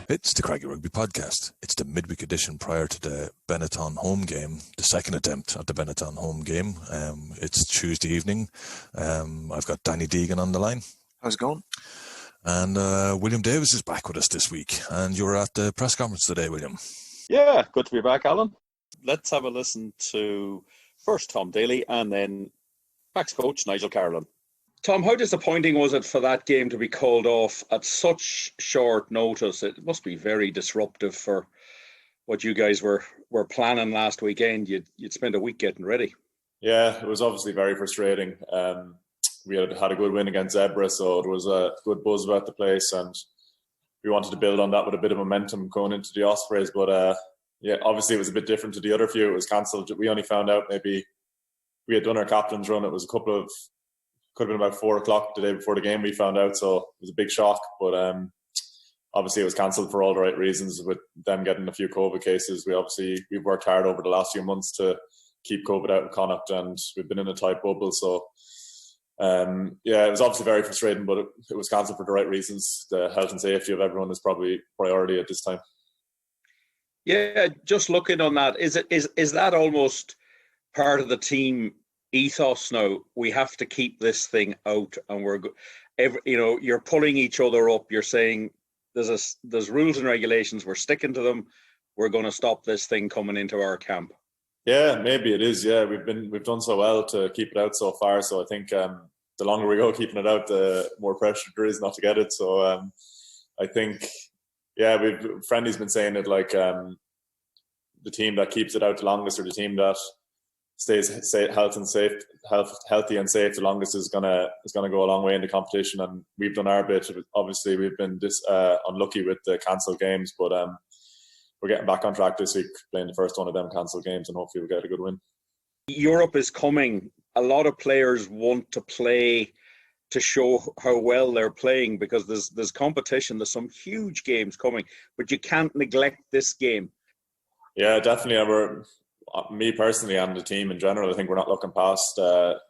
It's the Craggy Rugby Podcast. It's the midweek edition prior to the Benetton Home game, the second attempt at the Benetton Home game. It's Tuesday evening. I've got Danny Deegan on the line. How's it going? And William Davis is back with us this week. And you were at the press conference today, William. Yeah, good to be back, Alan. Let's have a listen to first Tom Daly and then backs coach Nigel Carolan. Tom, how disappointing was it for that game to be called off at such short notice? It must be very disruptive for what you guys were planning last weekend. You'd spend a week getting ready. Yeah, it was obviously very frustrating. We had a good win against Zebra, so there was a good buzz about the place, and we wanted to build on that with a bit of momentum going into the Ospreys. But yeah, obviously it was a bit different to the other few. It was cancelled. We only found out maybe we had done our captain's run. It was could have been about 4:00 the day before the game we found out, so it was a big shock. But obviously it was cancelled for all the right reasons. With them getting a few COVID cases, we've worked hard over the last few months to keep COVID out of Connacht, and we've been in a tight bubble. So yeah, it was obviously very frustrating, but it was cancelled for the right reasons. The health and safety of everyone is probably priority at this time. Yeah, just looking on that, is that almost part of the team ethos now? We have to keep this thing out, and you're pulling each other up. You're saying there's rules and regulations. We're sticking to them. We're going to stop this thing coming into our camp. Yeah, maybe it is. Yeah, we've done so well to keep it out so far. So I think the longer we go keeping it out, the more pressure there is not to get it. So I think, yeah, Friendly's been saying it like the team that keeps it out the longest, or the team that stays healthy and safe the longest is gonna go a long way in the competition. And we've done our bit. Obviously, we've been unlucky with the cancelled games, but we're getting back on track this week, playing the first one of them cancelled games, and hopefully we'll get a good win. Europe is coming. A lot of players want to play to show how well they're playing, because there's competition. There's some huge games coming, but you can't neglect this game. Yeah, definitely. Me personally and the team in general, I think we're not looking past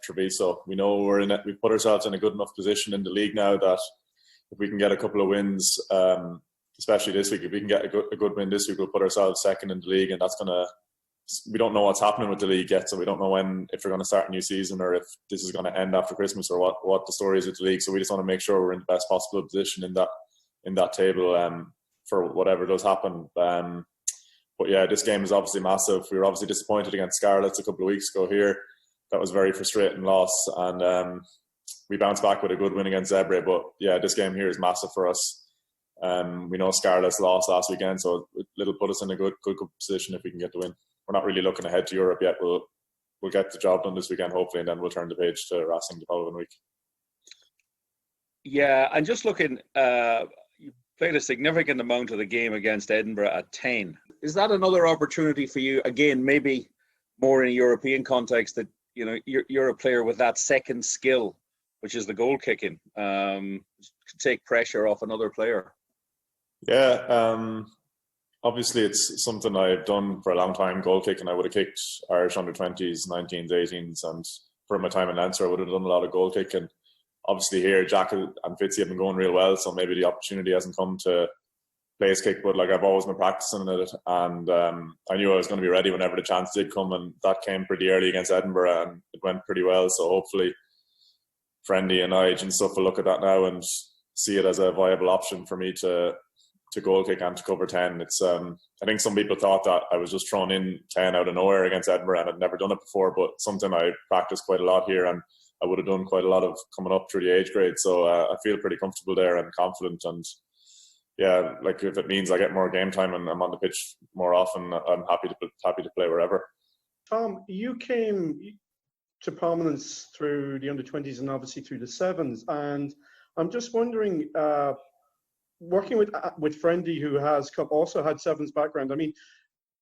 Treviso. We know we've put ourselves in a good enough position in the league now that if we can get a couple of wins, especially this week, if we can get a good win this week, we'll put ourselves second in the league, and we don't know what's happening with the league yet, so we don't know if we're going to start a new season or if this is going to end after Christmas, or what the story is with the league. So we just want to make sure we're in the best possible position in that table for whatever does happen. But yeah, this game is obviously massive. We were obviously disappointed against Scarlets a couple of weeks ago here. That was a very frustrating loss, and we bounced back with a good win against Zebra. But yeah, this game here is massive for us. We know Scarlets lost last weekend, so it'll put us in a good position if we can get the win. We're not really looking ahead to Europe yet. We'll get the job done this weekend, hopefully, and then we'll turn the page to Racing the following week. Yeah, and just looking, you played a significant amount of the game against Edinburgh at 10. Is that another opportunity for you? Again, maybe more in a European context, that you're a player with that second skill, which is the goal kicking, to take pressure off another player. Yeah, obviously it's something I've done for a long time, goal kicking. I would have kicked Irish under-20s, 19s, 18s, and for my time in Leinster I would have done a lot of goal kicking. Obviously here, Jack and Fitzy have been going real well, so maybe the opportunity hasn't come to place kick, but like I've always been practicing it, and I knew I was going to be ready whenever the chance did come, and that came pretty early against Edinburgh, and it went pretty well. So hopefully Friendly and Nige and stuff will look at that now and see it as a viable option for me to goal kick and to cover 10. It's I think some people thought that I was just thrown in 10 out of nowhere against Edinburgh, and I'd never done it before, but something I practiced quite a lot here, and I would have done quite a lot of coming up through the age grade. So I feel pretty comfortable there and confident, and yeah, like if it means I get more game time and I'm on the pitch more often, I'm happy to play wherever. Tom, you came to prominence through the under-20s and obviously through the sevens, and I'm just wondering, working with Friendly, who has also had sevens background. I mean,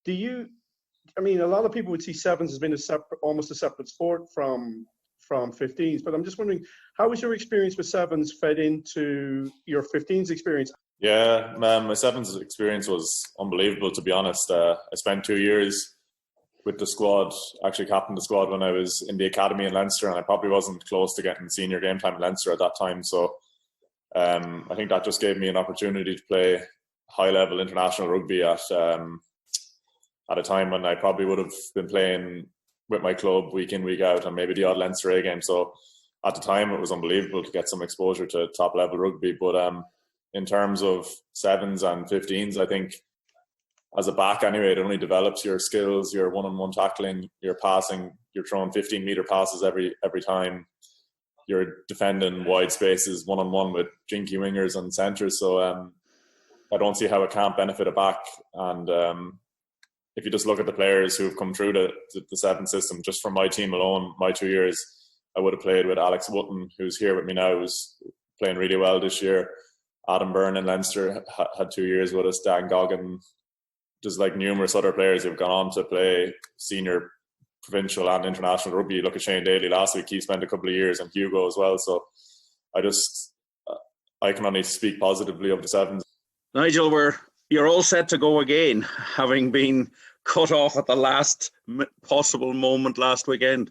a lot of people would see sevens as being almost a separate sport from 15s, but I'm just wondering, how was your experience with sevens fed into your 15s experience? Yeah, my sevens experience was unbelievable, to be honest. I spent 2 years with the squad, actually captained the squad when I was in the academy in Leinster, and I probably wasn't close to getting senior game time in Leinster at that time. So I think that just gave me an opportunity to high-level international rugby at a time when I probably would have been playing with my club week in, week out, and maybe the odd Leinster A game. So at the time, it was unbelievable to get some exposure to top-level rugby. But in terms of 7s and 15s, I think as a back anyway, it only develops your skills, your one-on-one tackling, your passing. You're throwing 15-metre passes every time. You're defending wide spaces one-on-one with jinky wingers and centres. So I don't see how it can't benefit a back. And if you just look at the players who have come through the 7 system, just from my team alone, my 2 years, I would have played with Alex Wootton, who's here with me now, who's playing really well this year. Adam Byrne in Leinster had 2 years with us. Dan Goggin. There's like numerous other players who've gone on to play senior, provincial and international rugby. Look at Shane Daly last week. He spent a couple of years, and Hugo as well. So I can only speak positively of the 7s. Nigel, you're all set to go again, having been cut off at the last possible moment last weekend.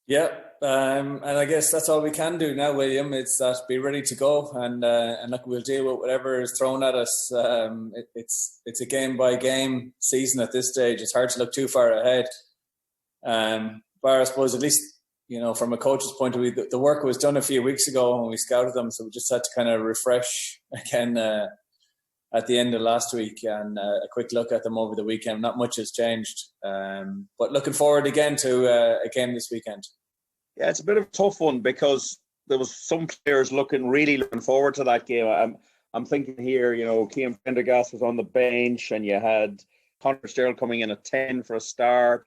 Yeah, and I guess that's all we can do now, William. It's that be ready to go, and look, we'll deal with whatever is thrown at us. It's a game by game season at this stage. It's hard to look too far ahead. But I suppose at least, you know, from a coach's point of view, the work was done a few weeks ago when we scouted them, so we just had to kind of refresh again at the end of last week and a quick look at them over the weekend. Not much has changed, but looking forward again to a game this weekend. Yeah, it's a bit of a tough one because there was some players really looking forward to that game. I'm thinking here, you know, Cian Prendergast was on the bench and you had Conor Fitzgerald coming in at 10 for a start.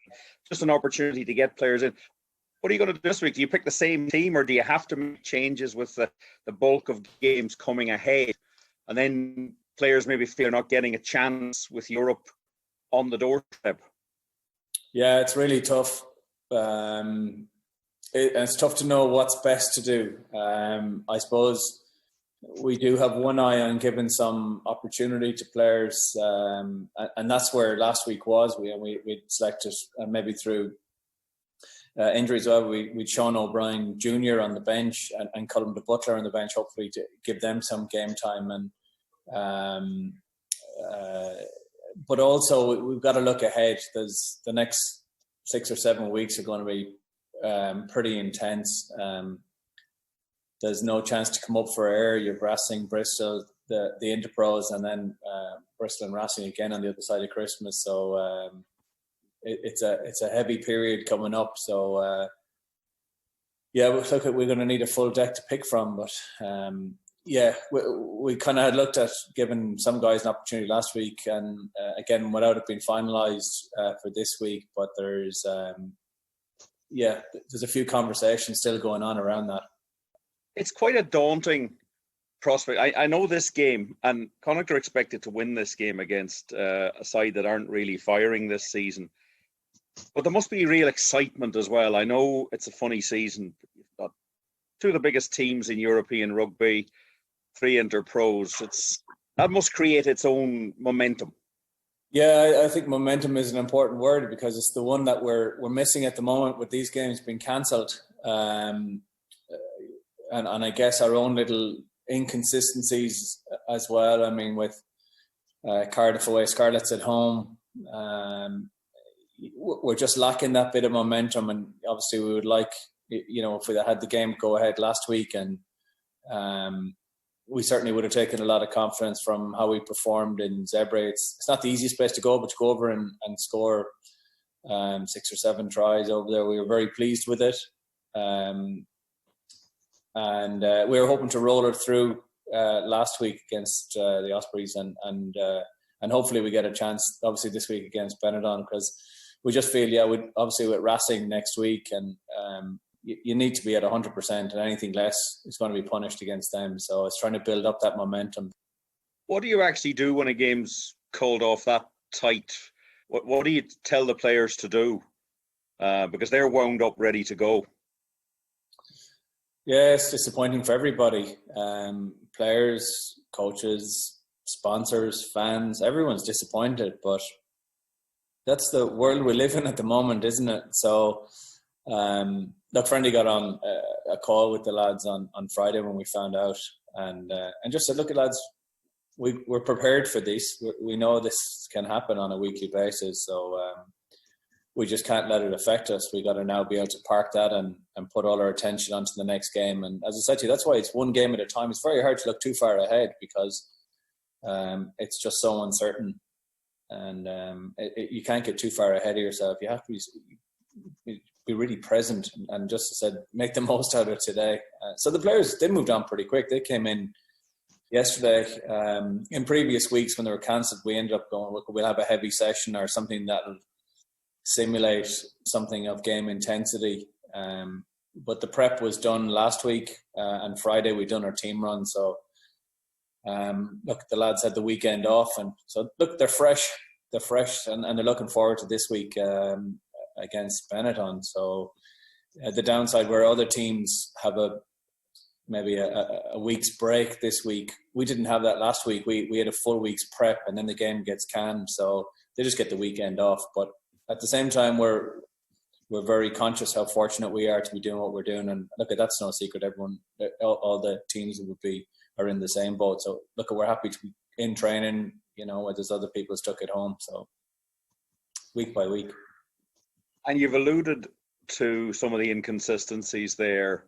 Just an opportunity to get players in. What are you going to do this week? Do you pick the same team, or do you have to make changes with the bulk of games coming ahead? And then players maybe feel not getting a chance with Europe on the doorstep. Yeah, it's really tough. It's tough to know what's best to do. I suppose we do have one eye on giving some opportunity to players, and that's where last week was. We selected, maybe through injuries, well, we'd Sean O'Brien Jr. on the bench and Colin de Butler on the bench, hopefully to give them some game time. And but also we've got to look ahead. There's the next 6 or 7 weeks are going to be pretty intense. There's no chance to come up for air. You're Racing, Bristol, the Interpros, and then Bristol and Racing again on the other side of Christmas. So it's a heavy period coming up. So yeah, we're going to need a full deck to pick from. But yeah, we kind of had looked at giving some guys an opportunity last week, and again, without it being finalised for this week. But there's a few conversations still going on around that. It's quite a daunting prospect. I know this game, and Connacht are expected to win this game against a side that aren't really firing this season. But there must be real excitement as well. I know it's a funny season. You've got 2 of the biggest teams in European rugby, 3 Interpros. That must create its own momentum. Yeah, I think momentum is an important word because it's the one that we're missing at the moment with these games being cancelled. And I guess our own little inconsistencies as well. I mean, with Cardiff away, Scarlets at home, we're just lacking that bit of momentum. And obviously we would like, you know, if we had the game go ahead last week, and we certainly would have taken a lot of confidence from how we performed in Zebre. It's not the easiest place to go, but to go over and score 6 or 7 tries over there, we were very pleased with it. And we were hoping to roll it through last week against the Ospreys, and hopefully we get a chance, obviously, this week against Benetton, because we just feel, obviously with Racing next week, and you need to be at 100%, and anything less is going to be punished against them. So it's trying to build up that momentum. What do you actually do when a game's called off that tight? What do you tell the players to do? Because they're wound up, ready to go. Yeah, it's disappointing for everybody. Players, coaches, sponsors, fans, everyone's disappointed. But that's the world we live in at the moment, isn't it? So, look, Friendly got on a call with the lads on Friday when we found out, and just said, look, lads, we're prepared for this. We know this can happen on a weekly basis, so we just can't let it affect us. We got to now be able to park that and put all our attention onto the next game. And as I said to you, that's why it's one game at a time. It's very hard to look too far ahead because it's just so uncertain, and you can't get too far ahead of yourself. You have to be really present and just, as I said, make the most out of today. So the players, they moved on pretty quick. They came in yesterday. In previous weeks when they were cancelled, we ended up going, look, we'll have a heavy session or something that'll simulate something of game intensity. But the prep was done last week, and Friday we done our team run. So look, the lads had the weekend off, and so look, they're fresh, and they're looking forward to this week against Benetton. So the downside where other teams have maybe a week's break this week, we didn't have that last week. We had a full week's prep, and then the game gets canned, so they just get the weekend off. But at the same time, we're very conscious how fortunate we are to be doing what we're doing. And look, that's no secret. Everyone, all the teams are in the same boat. So look, we're happy to be in training, where there's other people stuck at home. So week by week. And you've alluded to some of the inconsistencies there.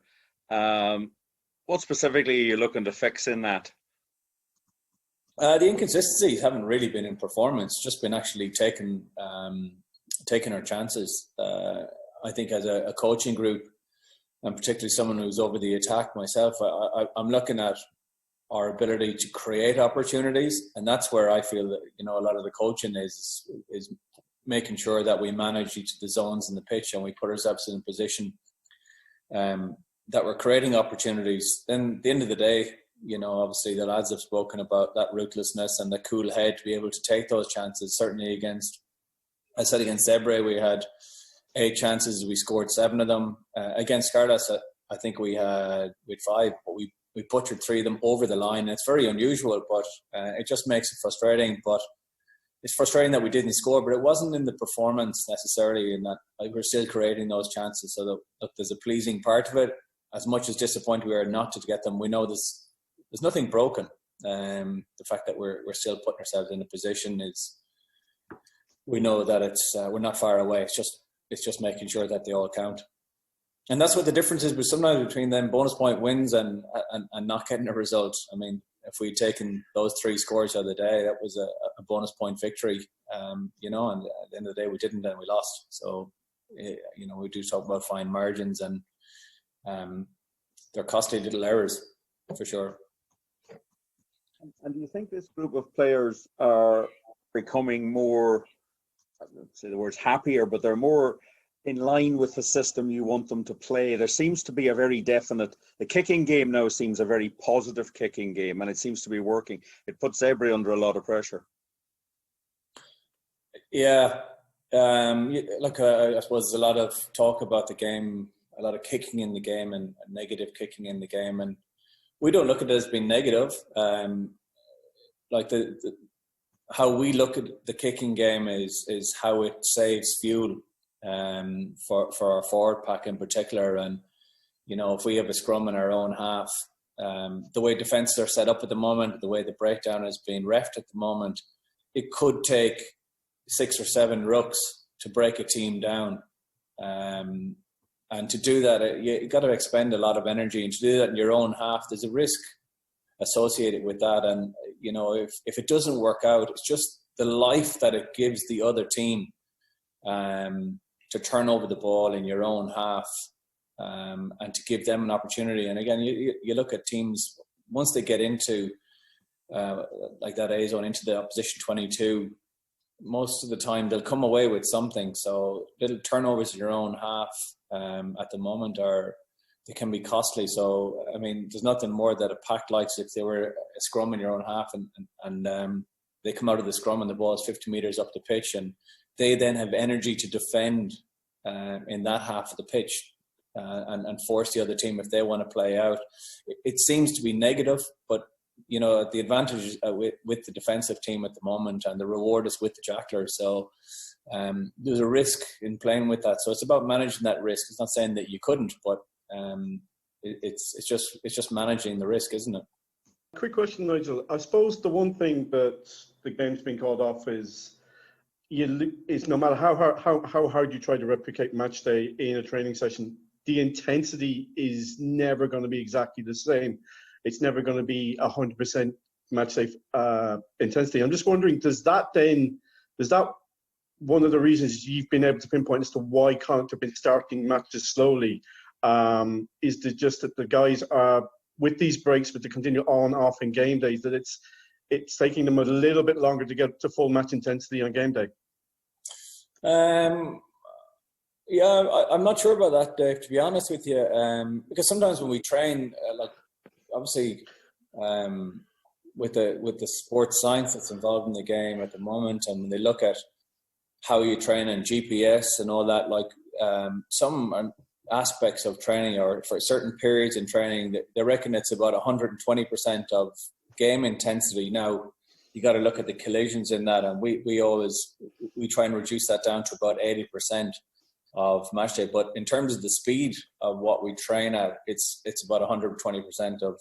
What specifically are you looking to fix in that? The inconsistencies haven't really been in performance, just been actually taking our chances. I think as a coaching group, and particularly someone who's over the attack myself, I'm looking at our ability to create opportunities, and that's where I feel that a lot of the coaching is making sure that we manage each of the zones in the pitch and we put ourselves in a position that we're creating opportunities. Then at the end of the day, obviously the lads have spoken about that ruthlessness and the cool head to be able to take those chances. Certainly against Zebre, we had 8 chances, we scored 7 of them. Against Scarlett, I think we had 5, but we butchered 3 of them over the line. It's very unusual, but it just makes it frustrating. But it's frustrating that we didn't score, but it wasn't in the performance necessarily, in that we're still creating those chances. So that, look, there's a pleasing part of it. As much as disappointed we are not to get them, we know there's nothing broken. The fact that we're still putting ourselves in a position is, we know that it's we're not far away. It's just making sure that they all count. And that's what the difference is, but sometimes between them bonus point wins and not getting a result. I mean, if we'd taken those 3 scores the other day, that was a bonus point victory, and at the end of the day we didn't, and we lost. So, we do talk about fine margins, and they're costly little errors for sure. And do you think this group of players are becoming more, I don't say the words happier, but they're more in line with the system you want them to play? There seems to be a very definite, the kicking game now seems a very positive kicking game, and it seems to be working. It puts Zebre under a lot of pressure. Yeah. Look, I suppose there's a lot of talk about the game, a lot of kicking in the game and negative kicking in the game. And we don't look at it as being negative. Like how we look at the kicking game is how it saves fuel for our forward pack in particular. And, if we have a scrum in our own half, the way defences are set up at the moment, the way the breakdown is being reffed at the moment, it could take 6 or 7 rooks to break a team down. And to do that, you've got to expend a lot of energy. And to do that in your own half, there's a risk associated with that. And, if it doesn't work out, it's just the life that it gives the other team to turn over the ball in your own half and to give them an opportunity. And again, you look at teams, once they get into like that A zone, into the opposition 22, most of the time they'll come away with something. So little turnovers in your own half at the moment they can be costly. So, I mean, there's nothing more that a pack likes if they were a scrum in your own half and they come out of the scrum and the ball is 50 metres up the pitch, and they then have energy to defend in that half of the pitch and force the other team if they want to play out. It seems to be negative, but the advantage with the defensive team at the moment, and the reward is with the jacklers. So there's a risk in playing with that. So it's about managing that risk. It's not saying that you couldn't, but it's just managing the risk, isn't it? Quick question, Nigel. I suppose the one thing that the game's been called off is no matter how hard you try to replicate match day in a training session, the intensity is never going to be exactly the same. It's never going to be 100% match day intensity. I'm just wondering, does that one of the reasons you've been able to pinpoint as to why Connacht have been starting matches slowly is just that the guys are, with these breaks, with the continue on off in game days, that it's taking them a little bit longer to get to full match intensity on game day? Yeah, I'm not sure about that, Dave, to be honest with you, because sometimes when we train, like obviously with the sports science that's involved in the game at the moment, and when they look at how you train and GPS and all that, like some aspects of training or for certain periods in training, they reckon it's about 120% of game intensity. Now, you got to look at the collisions in that, and we try and reduce that down to about 80% of match day. But in terms of the speed of what we train at, it's about 120% of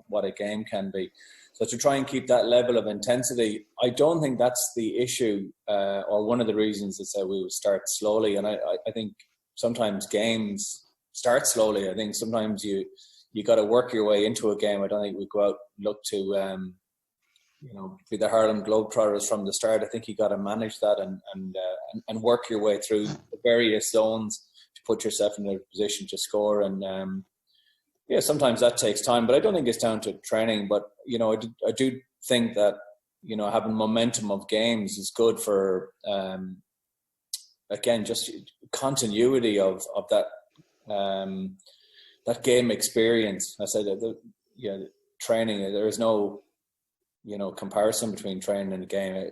what a game can be. So to try and keep that level of intensity, I don't think that's the issue, or one of the reasons that say we would start slowly. And I think sometimes games start slowly. I think sometimes you got to work your way into a game. I don't think we go out and look to be the Harlem Globetrotters from the start. I think you got to manage that and work your way through the various zones to put yourself in a position to score. And sometimes that takes time, but I don't think it's down to training. But I do think that having momentum of games is good for again just continuity of that that game experience. I said that training, there is no comparison between training and the game.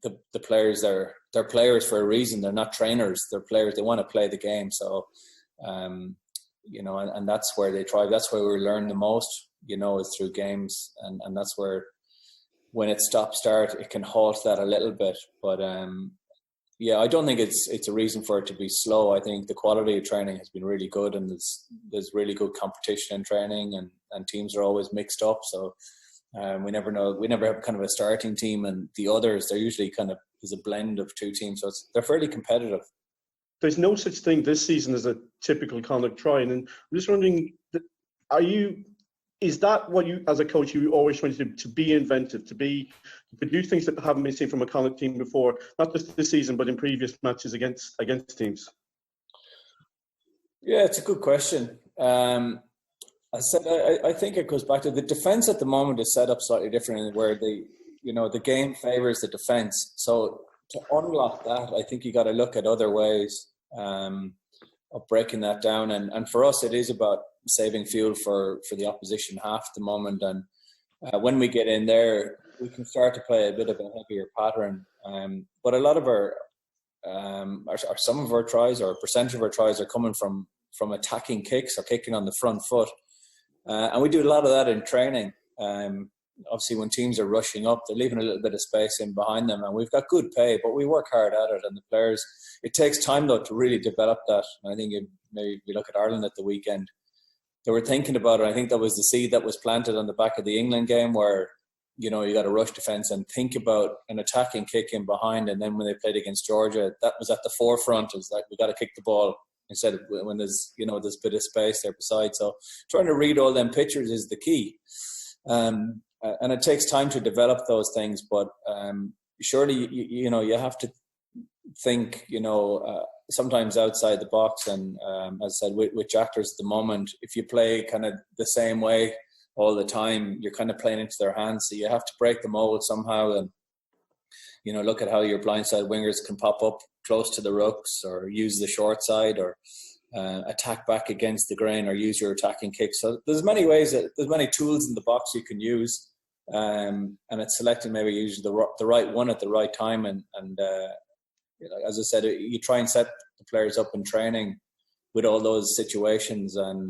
The players, they're players for a reason. They're not trainers. They're players. They want to play the game. So, and that's where they thrive. That's where we learn the most, is through games. And that's where, when it's stop-start, it can halt that a little bit. But, I don't think it's a reason for it to be slow. I think the quality of training has been really good, and there's really good competition in training, and teams are always mixed up. So, we never know. We never have kind of a starting team, and the others, they're usually kind of is a blend of two teams. So they're fairly competitive. There's no such thing this season as a typical Connacht try. And I'm just wondering, is that what you, as a coach, you always try to do, to be inventive, to do things that haven't been seen from a Connacht team before, not just this season, but in previous matches against teams? Yeah, it's a good question. I think it goes back to the defense at the moment is set up slightly different, where the game favors the defense. So to unlock that, I think you got to look at other ways of breaking that down. And for us, it is about saving fuel for the opposition half at the moment. And when we get in there, we can start to play a bit of a heavier pattern. But a lot of some of our tries, or a percentage of our tries, are coming from attacking kicks or kicking on the front foot. And we do a lot of that in training. Obviously, when teams are rushing up, they're leaving a little bit of space in behind them, and we've got good pay, but we work hard at it. And the players, it takes time though to really develop that. And I think maybe we look at Ireland at the weekend, they were thinking about it. I think that was the seed that was planted on the back of the England game, where you got a rush defence and think about an attacking kick in behind. And then when they played against Georgia, that was at the forefront. Is that we got to kick the ball instead of when there's there's a bit of space there beside. So trying to read all them pictures is the key. And it takes time to develop those things, but surely you have to think sometimes outside the box. And as I said, with Jackers at the moment, if you play kind of the same way all the time, you're kind of playing into their hands. So you have to break the mold somehow, and look at how your blindside wingers can pop up close to the rooks, or use the short side, or attack back against the grain, or use your attacking kick. So there's many ways, there's many tools in the box you can use, and it's selecting maybe using the right one at the right time. And as I said, you try and set the players up in training with all those situations, and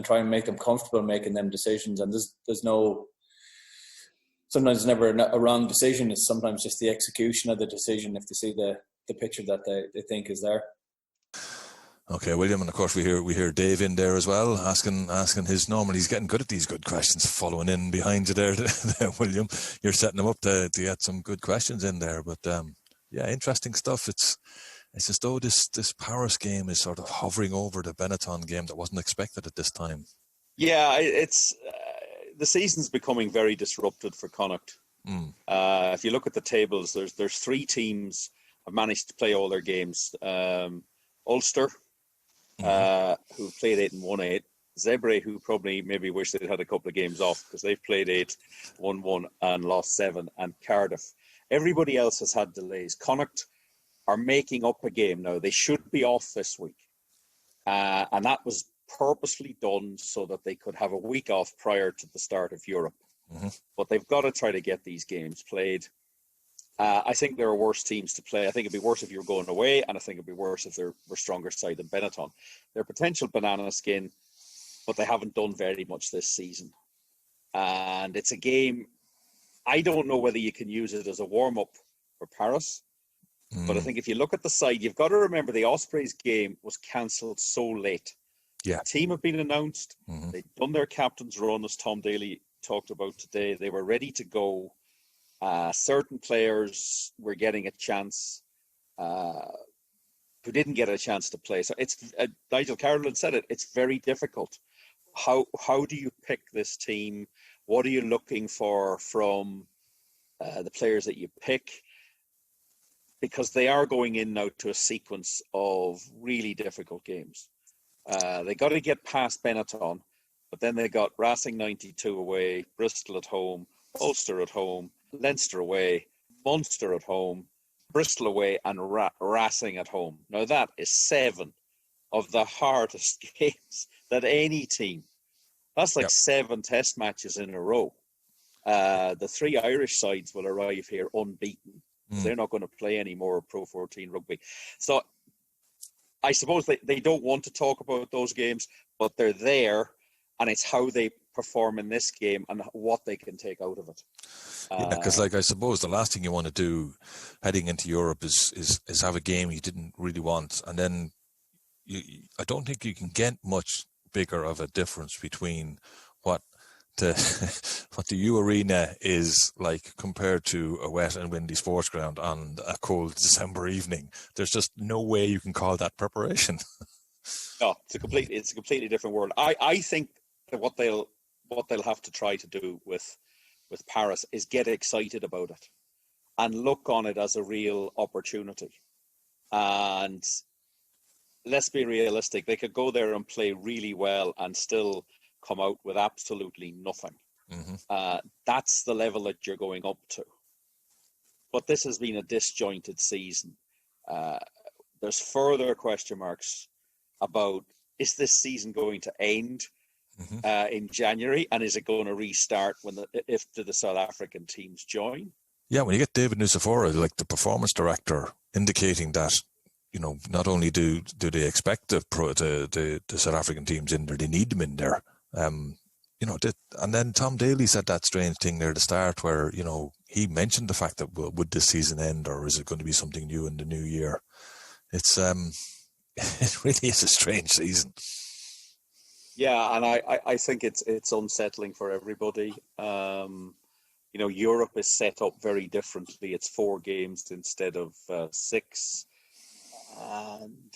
try and make them comfortable making them decisions. And there's no. Sometimes never a wrong decision. It's sometimes just the execution of the decision if they see the picture that they think is there. Okay, William, and of course we hear Dave in there as well, asking his normal. He's getting good at these good questions, following in behind you there, William. You're setting him up to get some good questions in there. But yeah, interesting stuff. It's as though this Paris game is sort of hovering over the Benetton game that wasn't expected at this time. Yeah, it's the season's becoming very disrupted for Connacht. If you look at the tables, there's 3 teams have managed to play all their games. Ulster, who played 8 and won 8. Zebre, who probably maybe wish they'd had a couple of games off because they've played 8, won 1 and lost 7. And Cardiff. Everybody else has had delays. Connacht are making up a game now. They should be off this week. And that was purposely done so that they could have a week off prior to the start of Europe. But they've got to try to get these games played. I think there are worse teams to play. I think it'd be worse if you were going away, and I think it'd be worse if they're stronger side than Benetton. They're potential banana skin, but they haven't done very much this season. And it's a game, I don't know whether you can use it as a warm-up for Paris, but I think if you look at the side, you've got to remember the Ospreys game was cancelled so late. Yeah. The team have been announced. They've done their captain's run, as Tom Daly talked about today. They were ready to go. Certain players were getting a chance who didn't get a chance to play. So it's Nigel Carolan said it. It's very difficult. How do you pick this team? What are you looking for from the players that you pick? Because they are going in now to a sequence of really difficult games. They got to get past Benetton, but then they got Racing 92 away, Bristol at home, Ulster at home, Leinster away, Munster at home, Bristol away, and Racing at home. Now that is 7 of the hardest games that any team. That's like 7 test matches in a row. The 3 Irish sides will arrive here unbeaten. They're not going to play any more Pro 14 rugby. So I suppose they don't want to talk about those games, but they're there, and it's how they perform in this game and what they can take out of it. Yeah, because I suppose the last thing you want to do heading into Europe is have a game you didn't really want, and then I don't think you can get much bigger of a difference between what the U Arena is like compared to a wet and windy sports ground on a cold December evening. There's just no way you can call that preparation. No, it's a completely different world. I think that what they'll have to try to do with Paris is get excited about it and look on it as a real opportunity. And let's be realistic, they could go there and play really well and still come out with absolutely nothing. That's the level that you're going up to. But this has been a disjointed season. There's further question marks about, is this season going to end in January, and is it going to restart if the South African teams join? Yeah, when you get David Nusafora, like the performance director, indicating that, not only do they expect the South African teams in there, they need them in there. And then Tom Daly said that strange thing there at the start where, he mentioned the fact that would this season end, or is it going to be something new in the new year? It's it really is a strange season. Yeah, and I think it's unsettling for everybody. Europe is set up very differently. It's 4 games instead of 6. And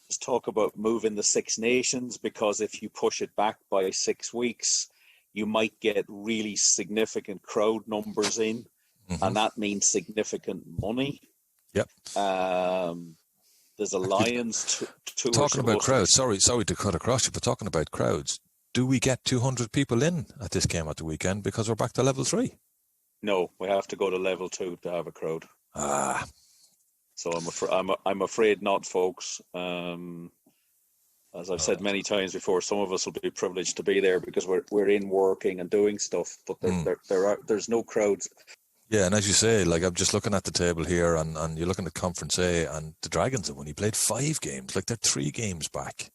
there's talk about moving the 6 nations, because if you push it back by 6 weeks, you might get really significant crowd numbers in, and that means significant money. Yep. There's a Lions tour. Talking about crowds, sorry to cut across you, but talking about crowds, do we get 200 people in at this game at the weekend because we're back to level 3? No, we have to go to level 2 to have a crowd. So I'm afraid not, folks. As I've said many times before, some of us will be privileged to be there because we're in working and doing stuff, but there's no crowds. Yeah, and as you say, like I'm just looking at the table here, and you're looking at Conference A, and the Dragons have only played 5 games. Like they're 3 games back.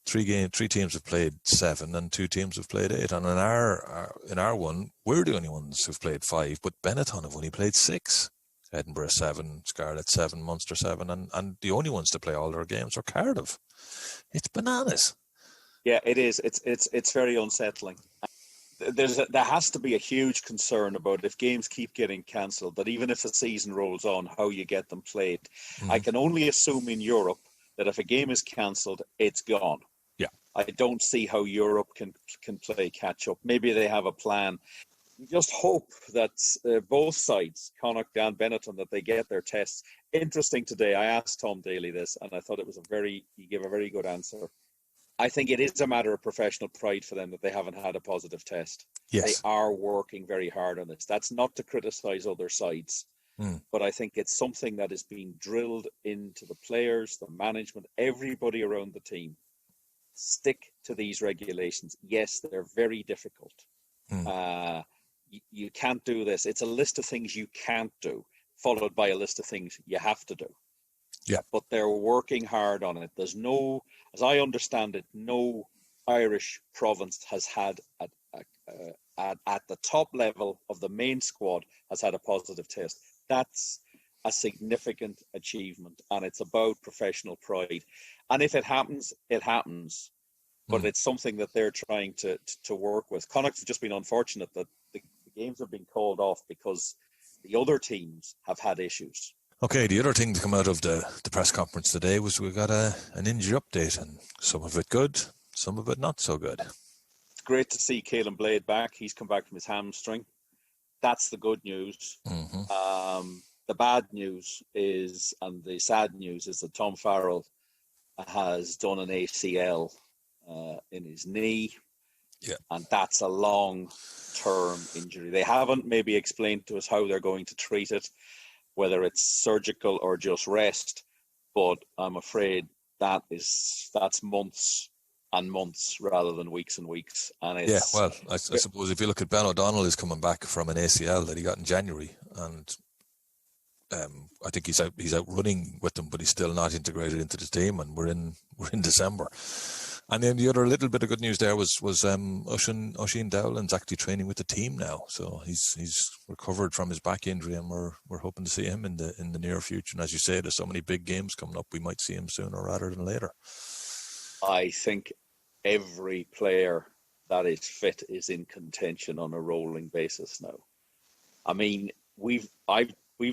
3 teams have played 7, and 2 teams have played 8. And in our one, we're the only ones who've played 5, but Benetton have only played 6. Edinburgh 7, Scarlet 7, Munster 7, and the only ones to play all their games are Cardiff. It's bananas. Yeah, it is. It's very unsettling. There has to be a huge concern about if games keep getting cancelled, that even if the season rolls on, how you get them played. I can only assume in Europe that if a game is cancelled, it's gone. Yeah. I don't see how Europe can play catch up. Maybe they have a plan. We just hope that both sides, Connacht and Benetton, that they get their tests. Interesting today, I asked Tom Daly this, and I thought it was he gave a very good answer. I think it is a matter of professional pride for them that they haven't had a positive test. Yes. They are working very hard on this. That's not to criticise other sides, but I think it's something that is being drilled into the players, the management, everybody around the team. Stick to these regulations. Yes, they're very difficult. You can't do this. It's a list of things you can't do, followed by a list of things you have to do. Yeah. But they're working hard on it. There's no, as I understand it, no Irish province has had at the top level of the main squad has had a positive test. That's a significant achievement, and it's about professional pride. And if it happens, it happens. But it's something that they're trying to work with. Connacht have just been unfortunate that the games have been called off because the other teams have had issues. Okay, the other thing to come out of the press conference today was we got an injury update, and some of it good, some of it not so good. It's great to see Caelan Blade back. He's come back from his hamstring. That's the good news. The bad news is, and the sad news is that Tom Farrell has done an ACL in his knee. Yeah. And that's a long-term injury. They haven't maybe explained to us how they're going to treat it, whether it's surgical or just rest, but I'm afraid that's months and months rather than weeks and weeks. And it's, yeah, well, I suppose if you look at Ben O'Donnell is coming back from an ACL that he got in January, and I think he's out running with them, but he's still not integrated into the team, and we're in December. And then the other little bit of good news there was Oisin Dowland's actually training with the team now, so he's recovered from his back injury, and we're hoping to see him in the near future. And as you say, there's so many big games coming up, we might see him sooner rather than later. I think every player that is fit is in contention on a rolling basis now. I mean, we've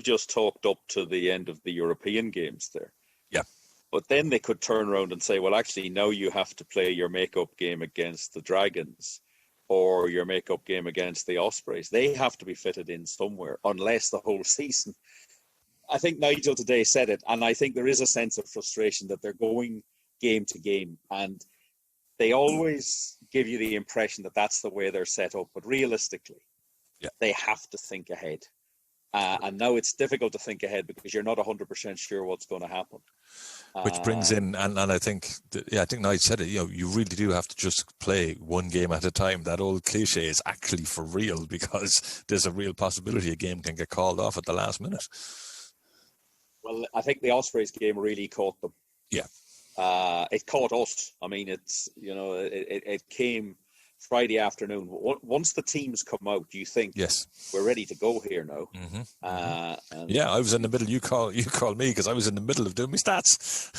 just talked up to the end of the European games there. Yeah. But then they could turn around and say, well, actually, now you have to play your make-up game against the Dragons or your make-up game against the Ospreys. They have to be fitted in somewhere, unless the whole season. I think Nigel today said it, and I think there is a sense of frustration that they're going game to game, and they always give you the impression that that's the way they're set up. But realistically, they have to think ahead. And now it's difficult to think ahead because you're not 100% sure what's going to happen. Which brings in, and I think, I think Nigel said it, you really do have to just play one game at a time. That old cliche is actually for real, because there's a real possibility a game can get called off at the last minute. Well, I think the Ospreys game really caught them. Yeah. It caught us. I mean, it's, it came Friday afternoon. Once the teams come out, you think, yes, we're ready to go here now. I was in the middle. You call me because I was in the middle of doing my stats.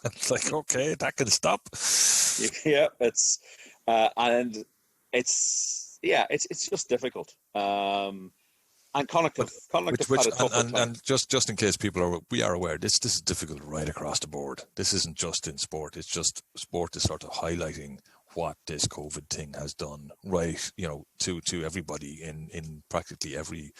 It's like, okay, that can stop. Yeah, it's just difficult. And Connacht have had a tough time. And just in case we are aware, this is difficult right across the board. This isn't just in sport. It's just sport is sort of highlighting what this COVID thing has done, right? To everybody in practically every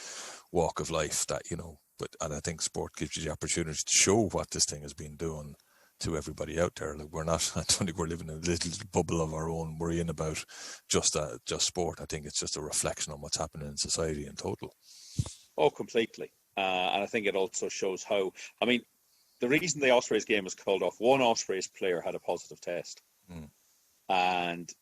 walk of life. And I think sport gives you the opportunity to show what this thing has been doing to everybody out there. Like I don't think we're living in a little bubble of our own, worrying about just sport. I think it's just a reflection on what's happening in society in total. Oh, completely. And I think it also shows how, the reason the Ospreys game was called off, one Ospreys player had a positive test. And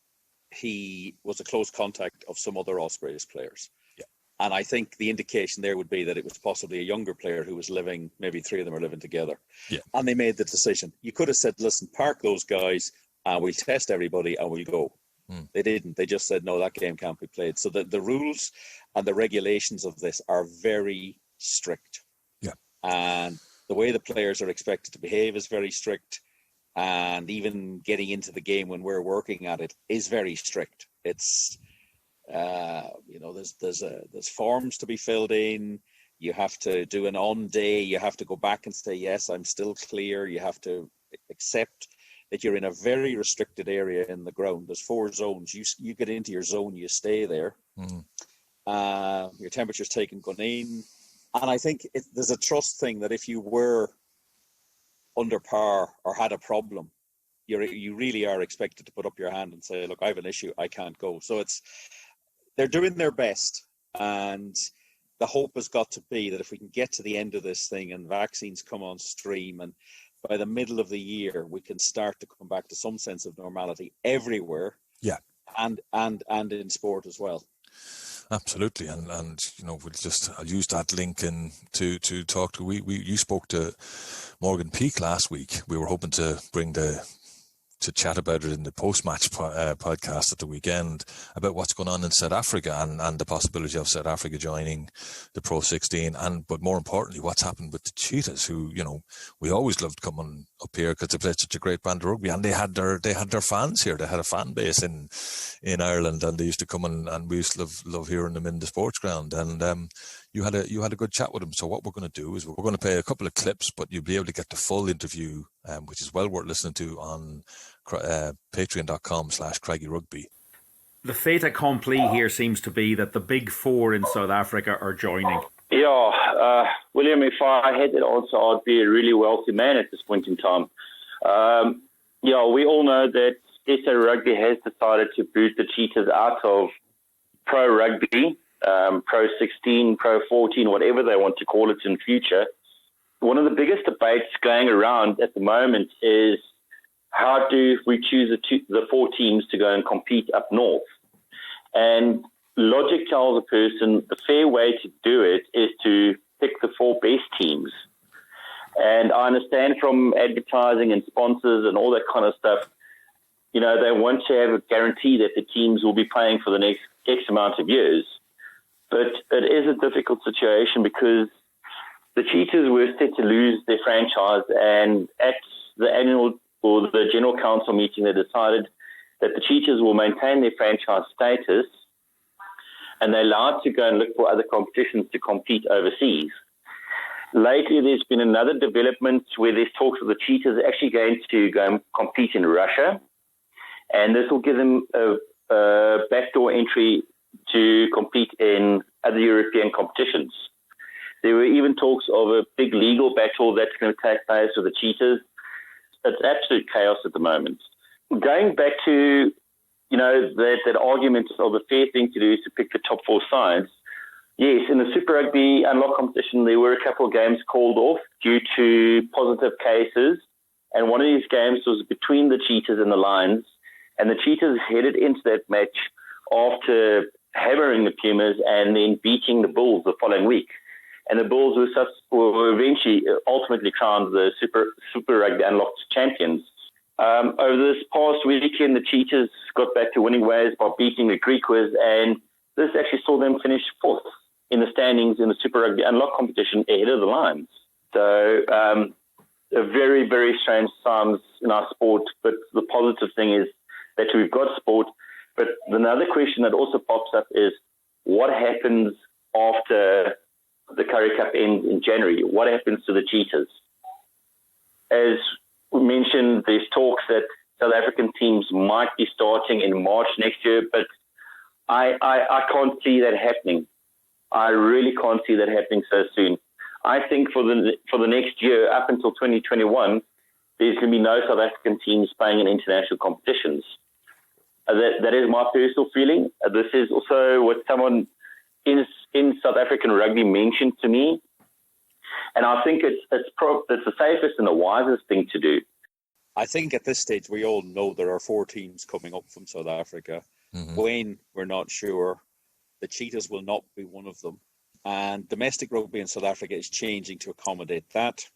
he was a close contact of some other Ospreys players. Yeah. And I think the indication there would be that it was possibly a younger player who was living, maybe three of them are living together. Yeah. And they made the decision. You could have said, listen, park those guys and we'll test everybody and we'll go. They didn't. They just said, no, that game can't be played. So the rules and the regulations of this are very strict. Yeah. And the way the players are expected to behave is very strict. And even getting into the game when we're working at it is very strict. It's, there's forms to be filled in. You have to do an on day. You have to go back and say, yes, I'm still clear. You have to accept that you're in a very restricted area in the ground. There's 4 zones. You get into your zone, you stay there. Your temperature's taken gone in. And I think there's a trust thing that if you were under par or had a problem, you really are expected to put up your hand and say, look, I have an issue, I can't go. So they're doing their best. And the hope has got to be that if we can get to the end of this thing and vaccines come on stream, and by the middle of the year, we can start to come back to some sense of normality everywhere. Yeah. And in sport as well. Absolutely, and I'll use that link in to talk to. You spoke to Morgan Peake last week. We were hoping to bring to chat about it in the post-match podcast at the weekend about what's going on in South Africa and the possibility of South Africa joining the Pro 16, but more importantly, what's happened with the Cheetahs, who we always loved coming up here because they played such a great brand of rugby, and they had their fans here. They had a fan base in Ireland, and they used to come and we used to love hearing them in the sports ground. And you had a good chat with them. So what we're going to do is we're going to play a couple of clips, but you'll be able to get the full interview, which is well worth listening to, on patreon.com/CraggieRugby. The fait accompli here seems to be that the big 4 in South Africa are joining. Yeah, William, if I had that answer, I'd be a really wealthy man at this point in time. We all know that SA Rugby has decided to boot the Cheetahs out of Pro Rugby, Pro 16, Pro 14, whatever they want to call it in future. One of the biggest debates going around at the moment is, how do we choose the 4 teams to go and compete up north? And logic tells a person the fair way to do it is to pick the 4 best teams. And I understand from advertising and sponsors and all that kind of stuff, they want to have a guarantee that the teams will be playing for the next X amount of years. But it is a difficult situation because the Cheetahs were set to lose their franchise, and at the annual or the General Council meeting, they decided that the Cheetahs will maintain their franchise status, and they're allowed to go and look for other competitions to compete overseas. Lately, there's been another development where there's talks of the Cheetahs actually going to go and compete in Russia, and this will give them a backdoor entry to compete in other European competitions. There were even talks of a big legal battle that's going to take place with the Cheetahs. It's absolute chaos at the moment. Going back to, that argument of the fair thing to do is to pick the top 4 sides. Yes, in the Super Rugby Unlock competition, there were a couple of games called off due to positive cases. And one of these games was between the Cheetahs and the Lions. And the Cheetahs headed into that match after hammering the Pumas and then beating the Bulls the following week. And the Bulls were eventually ultimately crowned the Super Rugby Unlocked champions. Over this past weekend, the Cheetahs got back to winning ways by beating the Griquas, and this actually saw them finish 4th in the standings in the Super Rugby Unlocked competition ahead of the Lions. So a very, very strange times in our sport, but the positive thing is that we've got sport. But another question that also pops up is, what happens after the Currie Cup ends in January? What happens to the Cheetahs? As we mentioned, there's talks that South African teams might be starting in March next year, but I can't see that happening. I really can't see that happening so soon. I think for the next year, up until 2021, there's going to be no South African teams playing in international competitions. That is my personal feeling. This is also what someone in South African rugby mentioned to me, and I think it's the safest and the wisest thing to do. I think at this stage we all know there are 4 teams coming up from South Africa. Mm-hmm. When we're not sure, the Cheetahs will not be one of them. And domestic rugby in South Africa is changing to accommodate that.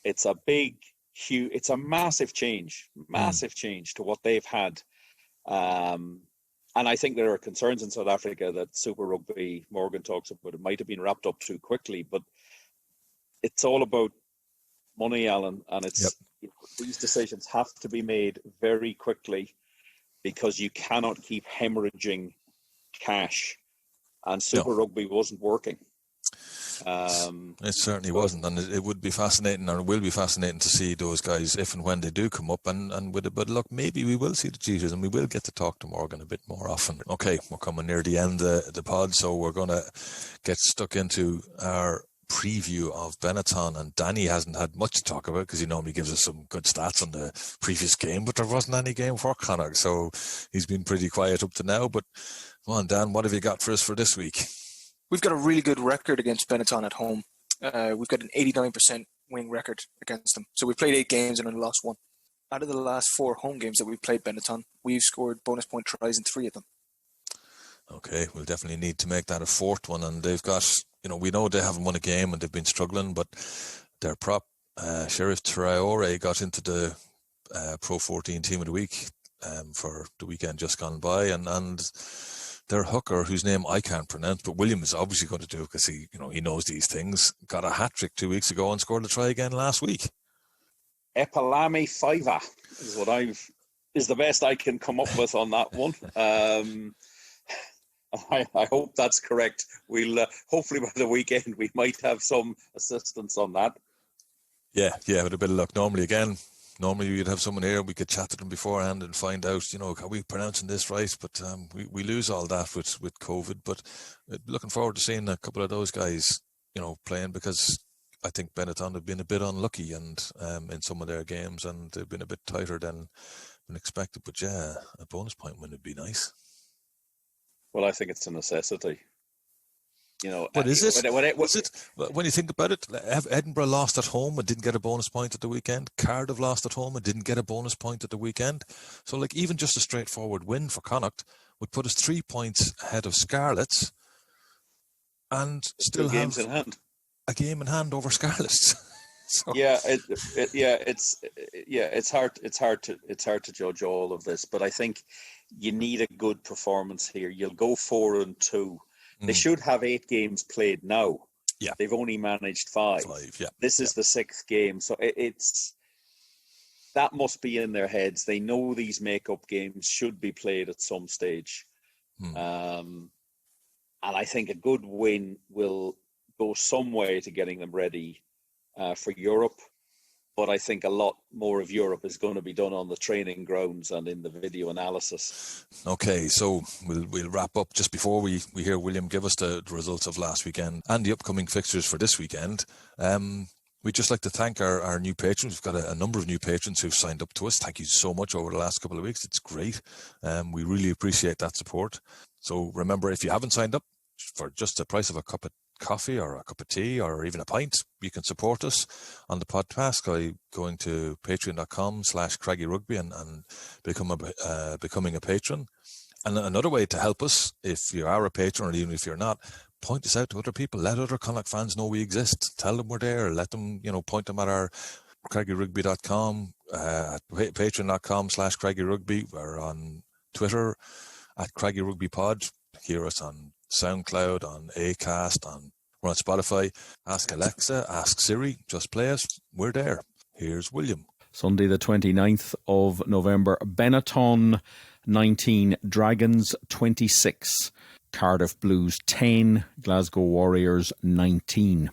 It's a it's a massive change to what they've had. And I think there are concerns in South Africa that Super Rugby, Morgan talks about, it might have been wrapped up too quickly. But it's all about money, Alan, and it's these decisions have to be made very quickly because you cannot keep hemorrhaging cash, and Super Rugby wasn't working. It certainly wasn't, and it would be fascinating, or it will be fascinating to see those guys if and when they do come up, and with a bit of luck, maybe we will see the cheaters, and we will get to talk to Morgan a bit more often. Okay, we're coming near the end of the pod, so we're going to get stuck into our preview of Benetton, and Danny hasn't had much to talk about because he normally gives us some good stats on the previous game, but there wasn't any game for Connacht, so he's been pretty quiet up to now. But come on, Dan, what have you got for us for this week? We've got a really good record against Benetton at home. We've got an 89% winning record against them. So we've played 8 games and only lost 1. Out of the last 4 home games that we've played Benetton, we've scored bonus point tries in 3 of them. Okay, we'll definitely need to make that a 4th one. And they've got, we know they haven't won a game and they've been struggling, but their prop, Sheriff Traore, got into the Pro 14 Team of the Week for the weekend just gone by, and their hooker, whose name I can't pronounce, but William is obviously going to do because he knows these things, got a hat-trick 2 weeks ago and scored a try again last week. Epalami Fiva is the best I can come up with on that one. I hope that's correct. We'll hopefully by the weekend we might have some assistance on that. Yeah, with a bit of luck. Normally we'd have someone here, we could chat to them beforehand and find out, are we pronouncing this right? But we lose all that with COVID. But looking forward to seeing a couple of those guys, playing, because I think Benetton have been a bit unlucky and in some of their games, and they've been a bit tighter than expected. But yeah, a bonus point win would be nice. Well, I think it's a necessity. But is it? When you think about it, Edinburgh lost at home and didn't get a bonus point at the weekend. Cardiff lost at home and didn't get a bonus point at the weekend. So, even just a straightforward win for Connacht would put us 3 points ahead of Scarlets, and still have a game in hand over Scarlets. So. It's hard to judge all of this, but I think you need a good performance here. You'll go 4-2. They should have 8 games played now. Yeah. They've only managed 5. This is the 6th game. So that must be in their heads. They know these make-up games should be played at some stage. And I think a good win will go some way to getting them ready for Europe. But I think a lot more of Europe is going to be done on the training grounds and in the video analysis. Okay, so we'll wrap up just before we hear William give us the results of last weekend and the upcoming fixtures for this weekend. We'd just like to thank our new patrons. We've got a number of new patrons who've signed up to us. Thank you so much over the last couple of weeks. It's great. We really appreciate that support. So remember, if you haven't signed up, for just the price of a cup of coffee or a cup of tea or even a pint, you can support us on the podcast by going to patreon.com/CraggyRugby and becoming a patron. And another way to help us, if you are a patron or even if you're not, point us out to other people. Let other Connacht fans know we exist. Tell them we're there. Let them, point them at our CraggyRugby.com, patreon.com/CraggyRugby. We're on Twitter at CraggyRugbyPod. Hear us on SoundCloud, on Acast, we're on Spotify. Ask Alexa, ask Siri, just play us. We're there. Here's William. Sunday the 29th of November, Benetton 19, Dragons 26, Cardiff Blues 10, Glasgow Warriors 19.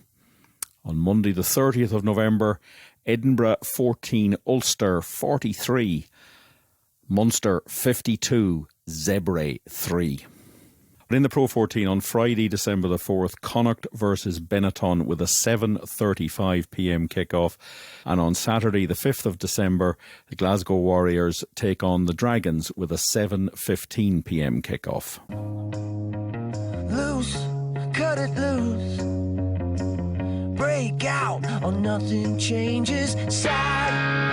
On Monday the 30th of November, Edinburgh 14, Ulster 43, Munster 52, Zebre 3. But in the Pro 14 on Friday, December the 4th, Connacht versus Benetton with a 7:35 p.m. kickoff. And on Saturday, the 5th of December, the Glasgow Warriors take on the Dragons with a 7:15 p.m. kickoff. Loose, cut it loose. Break out or nothing changes. Side